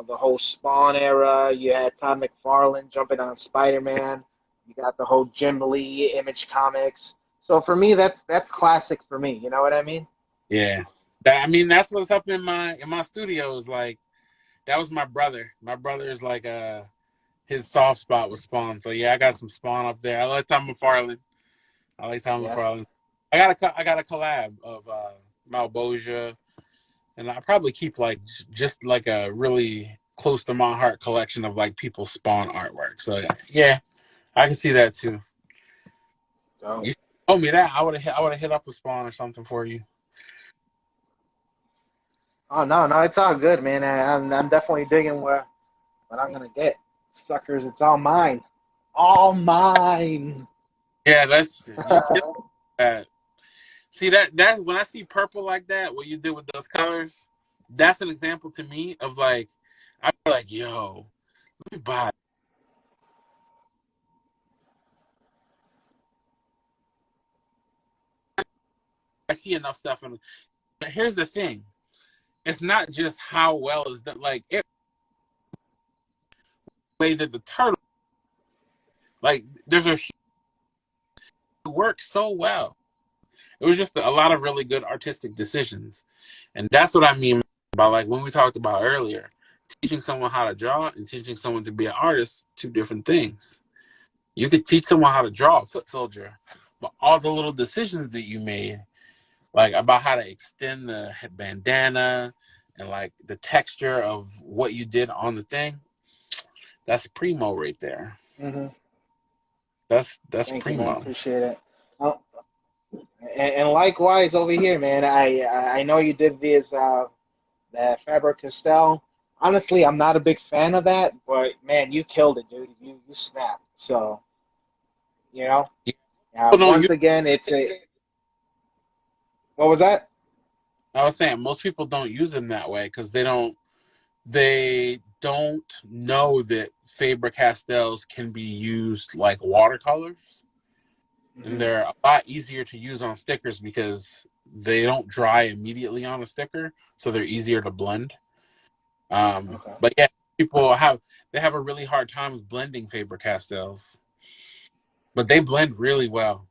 the whole Spawn era. You had Todd McFarlane jumping on Spider-Man. You got the whole Jim Lee Image Comics. So for me, that's classic for me. You know what I mean? Yeah. I mean, that's what's up in my studios. Like that was my brother. My brother is like his soft spot was Spawn. So yeah, I got some Spawn up there. I like Tom McFarlane. I like Tom Yeah. McFarlane. I got a collab of Malbosia, and I probably keep like just like a really close to my heart collection of like people's Spawn artwork. So yeah, I can see that too. So. You told me that I would have hit up a Spawn or something for you. Oh no, no, it's all good, man. I'm definitely digging what I'm gonna get. Suckers, it's all mine. All mine. Yeah, that's you killed that. See that when I see purple like that, what you did with those colors, that's an example to me of like I'm like, yo, let me buy. I see enough stuff, and but here's the thing: it's not just how well is that like it way that the turtle like there's a work so well. It was just a lot of really good artistic decisions, and that's what I mean by like when we talked about earlier, teaching someone how to draw and teaching someone to be an artist, two different things. You could teach someone how to draw a foot soldier, but all the little decisions that you made, like about how to extend the bandana and like the texture of what you did on the thing, that's primo right there. Hmm. That's Thank you, man. primo. Appreciate it. Oh, and likewise over here, man. I know you did this the Faber Castell. Honestly, I'm not a big fan of that, but man, you killed it, dude. You snapped. So you know, Yeah, people don't once use. again, it's a what was that? I was saying most people don't use them that way because they don't know that Faber Castells can be used like watercolors, and Hmm. they're a lot easier to use on stickers because they don't dry immediately on a sticker, so they're easier to blend. Okay. But yeah, they have a really hard time with blending Faber Castells, but they blend really well,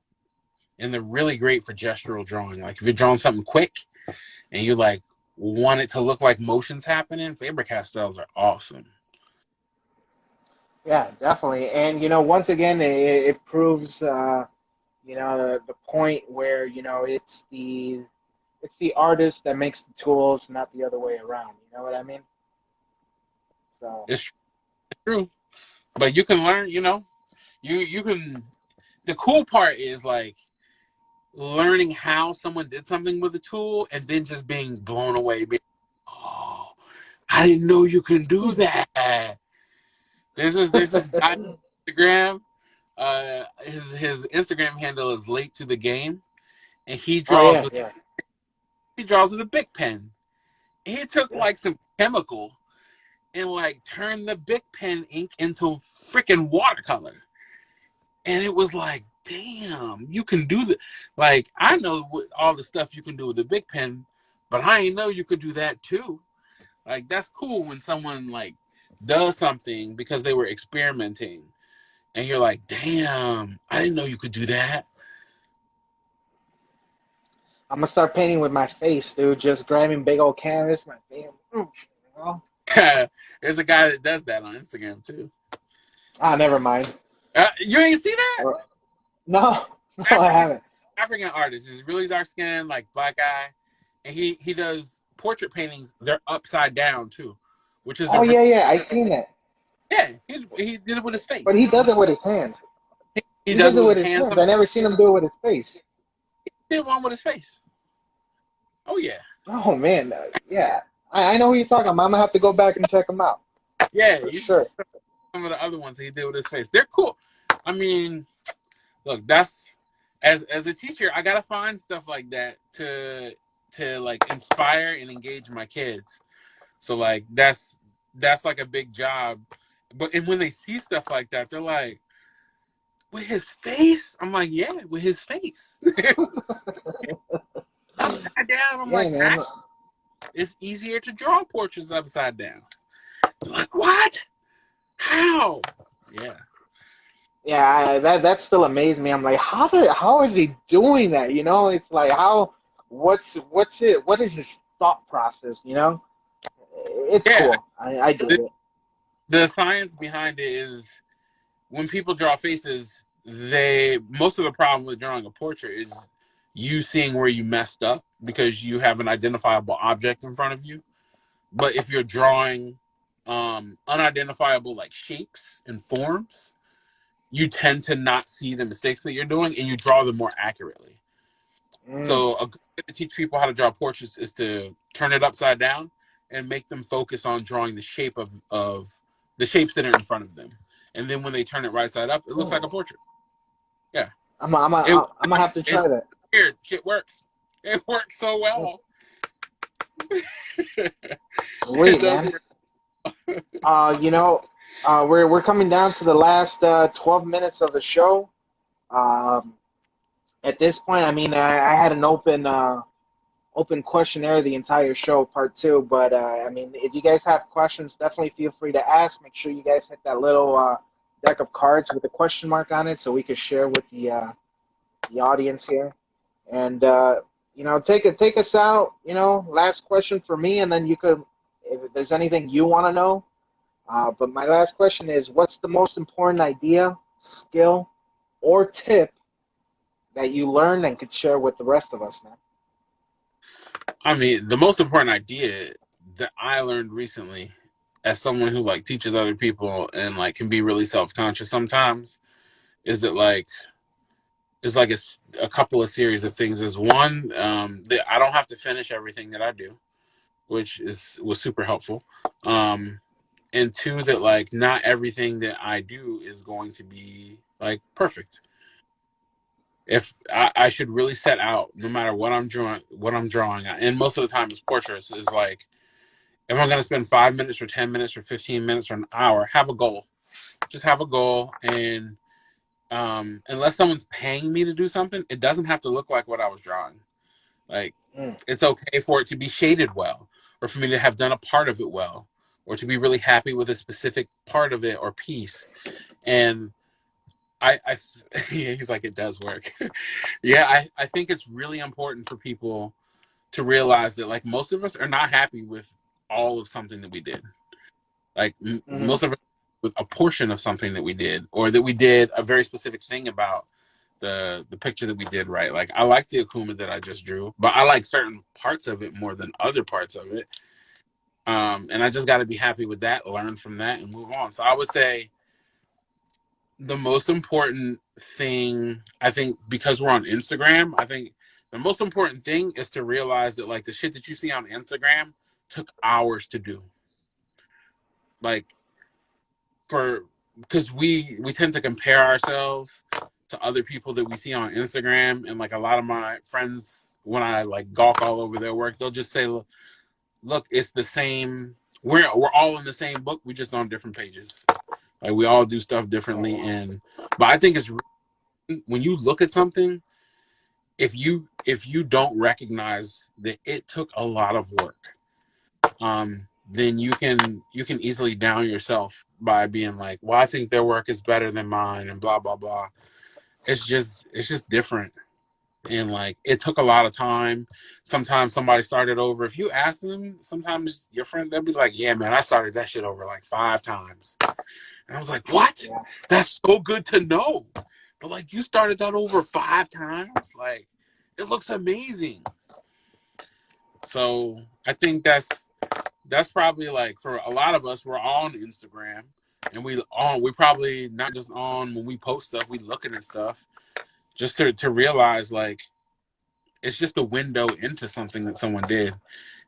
and they're really great for gestural drawing. Like if you're drawing something quick and you like want it to look like motion's happening, Faber-Castells are awesome. Yeah, definitely. And once again, it proves the point where it's the artist that makes the tools, not the other way around. You know what I mean? So. It's true, but you can learn. You can. The cool part is like learning how someone did something with a tool, and then just being blown away. Oh, I didn't know you can do that. There's this guy on Instagram. His Instagram handle is late to the game, and he Oh draws yeah, with yeah, he draws with a Bic pen. He took yeah. like some chemical and like turned the Bic pen ink into freaking watercolor, and it was like, damn, you can do that. Like I know all the stuff you can do with a Bic pen, but I didn't know you could do that too. Like that's cool when someone like does something because they were experimenting, and you're like, damn, I didn't know you could do that. I'm gonna start painting with my face, dude. Just grabbing big old canvas, my damn. You know? There's a guy that does that on Instagram too. Ah, never mind. You ain't see that? No, no, I African haven't. African artist. He's really dark skinned, like black guy, and he does portrait paintings. They're upside down too, which is a Oh yeah, yeah, I seen that. yeah. He did it with his But he face. does it with his hands. He He does does it it with with his his hands. hands. Some I never seen him do it with his face. he did one with his face. Oh yeah, Oh man, yeah. I know who you're talking about. I'm gonna have to go back and check him out yeah. for You should see sure. some of the other ones he did with his face. They're cool. I mean, look, that's as a teacher, I gotta find stuff like that to like inspire and engage my kids. So like that's like a big job. But and when they see stuff like that, they're like, with his face? I'm like, yeah, with his face. Upside down. I'm Yeah, like, man. it's easier to draw portraits upside down. They're like, what? How? Yeah. Yeah, that still amazed me. I'm like, how is he doing that? It's like what's it? What is his thought process? It's Yeah. cool. I dig The, it. the science behind it is when people draw faces, they most of the problem with drawing a portrait is you seeing where you messed up because you have an identifiable object in front of you. But if you're drawing unidentifiable like shapes and forms, you tend to not see the mistakes that you're doing and you draw them more accurately. Mm. So a good way to teach people how to draw portraits is to turn it upside down and make them focus on drawing the shape of the shapes that are in front of them. And then when they turn it right side up, it looks like a Oh. portrait. Yeah. It I'm gonna have to it's try that. weird. Shit works. It works so well. It Sweet, does man. work. Uh, you know, we're coming down to the last 12 minutes of the show. Um, at this point, I mean, I had an open questionnaire the entire show, part two. But I mean, if you guys have questions, definitely feel free to ask. Make sure you guys hit that little deck of cards with a question mark on it, so we can share with the audience here. And take us out. Last question for me, and then you could, if there's anything you want to know. But my last question is, what's the most important idea, skill, or tip that you learned and could share with the rest of us, man? I mean, the most important idea that I learned recently as someone who like teaches other people and like can be really self-conscious sometimes is that like is like a couple of series of things is one that I don't have to finish everything that I do, which was super helpful. And two, that like not everything that I do is going to be like perfect. If I should really set out, no matter what I'm drawing, and most of the time it's portraits, is like if I'm gonna spend 5 minutes or 10 minutes or 15 minutes or an hour, have a goal. Just have a goal, and unless someone's paying me to do something, it doesn't have to look like what I was drawing. Like Mm. it's okay for it to be shaded well, or for me to have done a part of it well, or to be really happy with a specific part of it or piece. And I yeah, he's like, it does work. Yeah, I think it's really important for people to realize that like most of us are not happy with all of something that we did. Like Mm-hmm. most of us with a portion of something that we did, or that we did a very specific thing about the picture that we did, right? Like I like the Akuma that I just drew, but I like certain parts of it more than other parts of it. And I just got to be happy with that, learn from that, and move on. So I would say the most important thing, I think, because we're on Instagram, I think the most important thing is to realize that like the shit that you see on Instagram took hours to do. Like because we tend to compare ourselves to other people that we see on Instagram, and like a lot of my friends, when I like gawk all over their work, they'll just say, look, it's the same. We're all in the same book. We just on different pages. Like we all do stuff differently, and but I think it's when you look at something, if you don't recognize that it took a lot of work, then you can easily down yourself by being like, well, I think their work is better than mine, and blah blah blah. It's just different, and like it took a lot of time. Sometimes somebody started over. If you ask them, sometimes your friend, they'll be like, yeah man, I started that shit over like 5 times. And I was like, what? Yeah. That's so good to know. But like you started that over 5 times? Like it looks amazing. So I think that's probably like for a lot of us, we're on Instagram, and we probably not just on when we post stuff, we looking at stuff just to realize like it's just a window into something that someone did.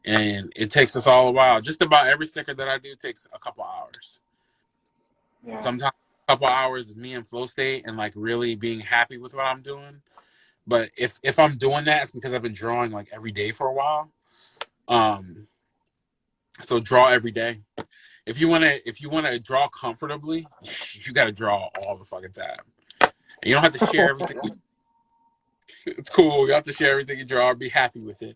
And it takes us all a while. Just about every sticker that I do takes a couple hours. Yeah. Sometimes a couple hours of me in flow state and like really being happy with what I'm doing. But if I'm doing that, it's because I've been drawing like every day for a while. Um, so draw every day. If you wanna draw comfortably, you gotta draw all the fucking time. And you don't have to share everything. It's cool. You have to share everything you draw. Be happy with it.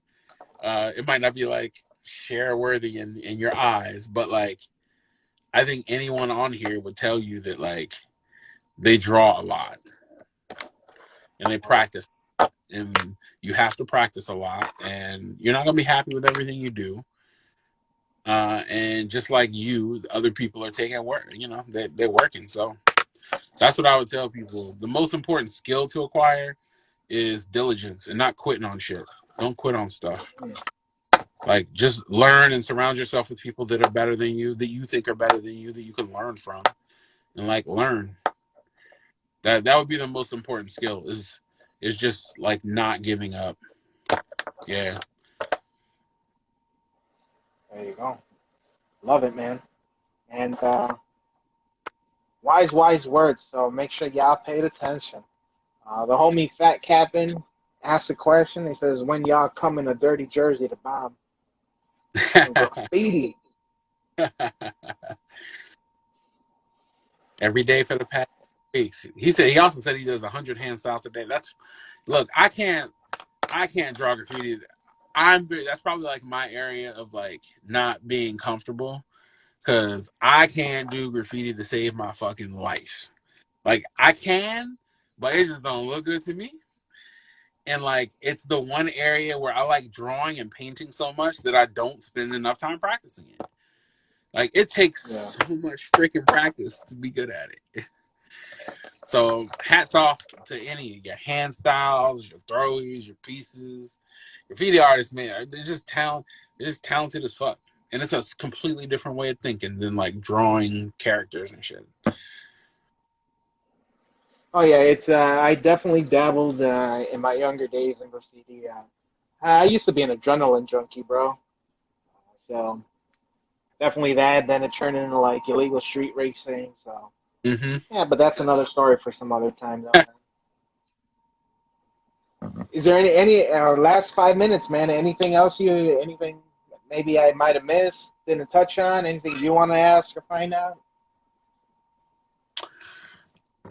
It might not be like share worthy in your eyes, but like I think anyone on here would tell you that like they draw a lot and they practice, and you have to practice a lot, and you're not gonna be happy with everything you do. And just like you, other people are taking work. They're working. So that's what I would tell people. The most important skill to acquire is diligence and not quitting on shit. Don't quit on stuff. Like just learn and surround yourself with people that are better than you, that you think are better than you, that you can learn from, and like learn. That would be the most important skill is just like not giving up. Yeah. There you go. Love it, man. And wise words. So make sure y'all paid attention. The homie Fat Captain asked a question. He says, "When y'all come in a dirty jersey to bomb some graffiti?" Every day for the past weeks. He also said he does 100 hand styles a day. Look, I can't draw graffiti. That's probably like my area of like not being comfortable, because I can't do graffiti to save my fucking life. Like I can, but it just don't look good to me. And like it's the one area where I like drawing and painting so much that I don't spend enough time practicing it. Like it Yeah. takes so much freaking practice to be good at it. So hats off to any of your hand styles, your throwies, your pieces. Graffiti artists, man, they're just talented as fuck. And it's a completely different way of thinking than like drawing characters and shit. Oh yeah, it's I definitely dabbled in my younger days in graffiti. I used to be an adrenaline junkie, bro. So definitely that. Then it turned into like illegal street racing. So Mm-hmm. yeah, but that's another story for some other time, though, man. Is there any last 5 minutes, man? Anything maybe I might have missed, didn't touch on? Anything you want to ask or find out?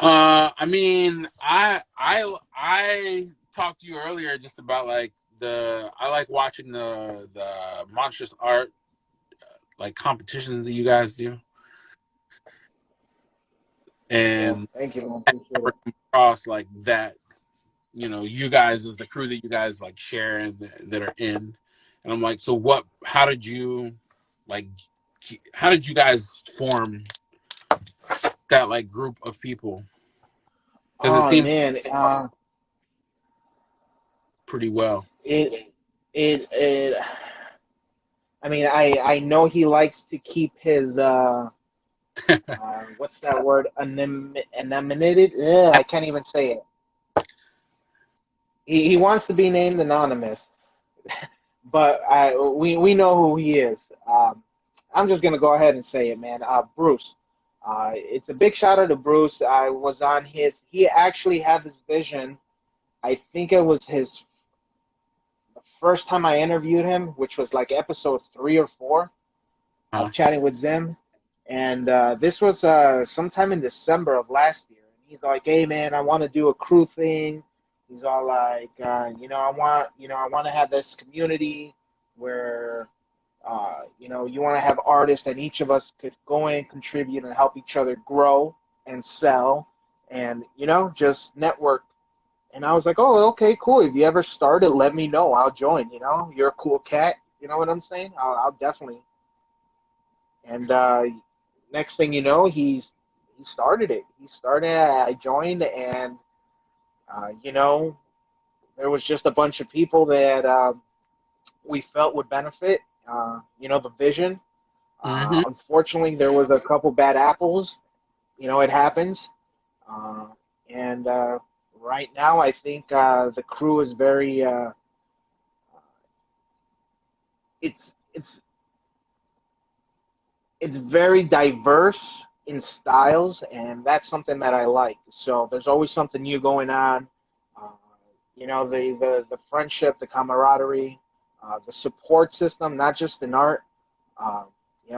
I mean, I talked to you earlier just about like I like watching the monstrous art like competitions that you guys do, Yeah, and thank you, man. I Appreciate never it. come across like that. You guys is the crew that you guys like share and that are in. And I'm like, so what? How did you like? How did you guys form that like group of people? Because it Oh seemed man, pretty well. it it. I mean, I know he likes to keep his what's that word? Anonymity. Yeah, I can't even say it. He wants to be named anonymous, but we know who he is. I'm just gonna go ahead and say it, man. Bruce. It's a big shout out to Bruce. I was on his. He actually had this vision. I think it was his first time I interviewed him, which was like episode 3 or 4 Uh, of chatting with Zim, and this was sometime in December of last year. And he's like, "Hey, man, I want to do a crew thing." He's all like, I want to have this community where, you want to have artists that each of us could go in, contribute, and help each other grow and sell, and just network. And I was like, "Oh, okay, cool. If you ever start it, let me know. I'll join. You're a cool cat. You know what I'm saying? I'll definitely." And next thing you know, he started it. He started. I joined, and uh, you know, there was just a bunch of people that we felt would benefit. The vision. mm-hmm. Unfortunately, there was a couple bad apples. It happens. Uh, and right now, I think the crew is very. It's it's very diverse in styles, and that's something that I like. So there's always something new going on. Uh, the friendship, the camaraderie, the support system, not just in art, uh,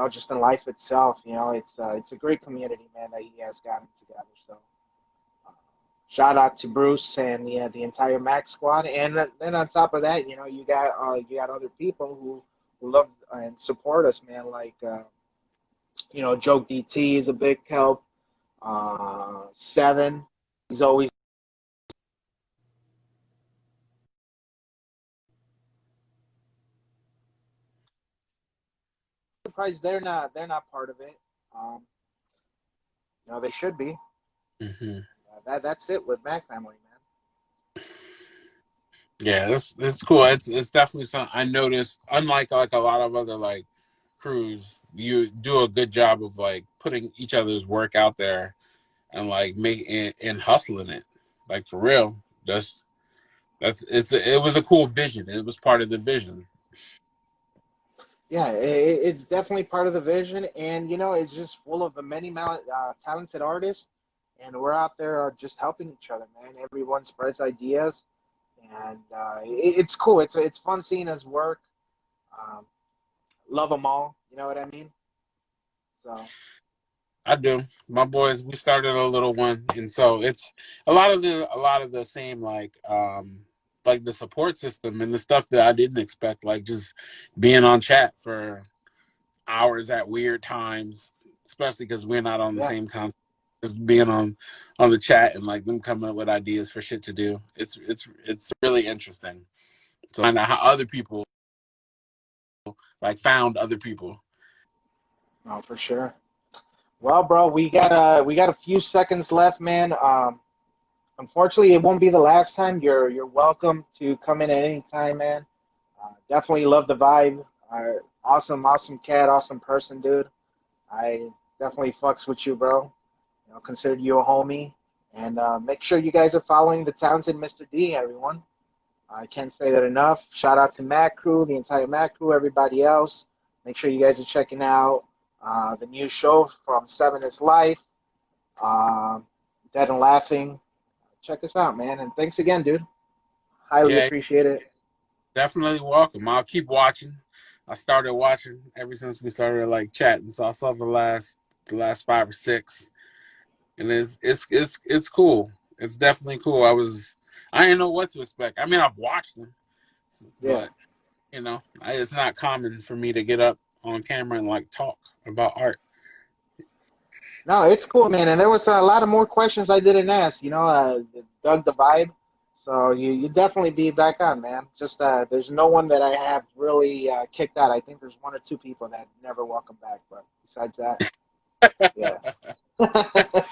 just in life itself. It's a great community, man, that he has gotten together. So uh, shout out to Bruce and the entire Mac squad, and then on top of that, you got other people who love and support us, man, like. Joe DT is a big help. Seven, he's always surprised they're not part of it. Um, they should be. Mm-hmm. That's it with Mac Family, man. Yeah, that's cool. It's definitely something I noticed. Unlike like a lot of other like crews, you do a good job of like putting each other's work out there and like making and hustling it, like for real. It was a cool vision. It was part of the vision. Yeah, it's definitely part of the vision, and it's just full of the many talented artists, and we're out there just helping each other, man. Everyone spreads ideas, and it's cool. It's fun seeing us work. Um, love them all. You know what I mean? So I do. My boys, we started a little one, and so it's a lot of the same like the support system and the stuff that I didn't expect, like just being on chat for hours at weird times, especially because we're not on the yeah. same time. Just being on the chat and like them coming up with ideas for shit to do. It's really interesting. So I know how other people like found other people. No, for sure. Well, bro, we got a few seconds left, man. Unfortunately, it won't be the last time. You're welcome to come in at any time, man. Definitely love the vibe. Awesome, awesome cat, awesome person, dude. I definitely fucks with you, bro. Consider you a homie, and make sure you guys are following the talented Mr. D, everyone. I can't say that enough. Shout out to Mac Crew, the entire Mac Crew, everybody else. Make sure you guys are checking out the new show from Seven is Life, um, Dead and Laughing. Check us out, man. And thanks again, dude. Highly Yeah, appreciate it. definitely welcome. I'll keep watching. I started watching ever since we started like chatting, so I saw the last 5 or 6, and it's cool. It's definitely cool. I didn't know what to expect. I mean, I've watched them, Yeah. but it's not common for me to get up on camera and like talk about art. No, it's cool, man. And there was a lot of more questions I didn't ask. Dug the vibe. So you definitely be back on, man. Just there's no one that I have really kicked out. I think there's one or two people that never welcome back, but besides that, yeah.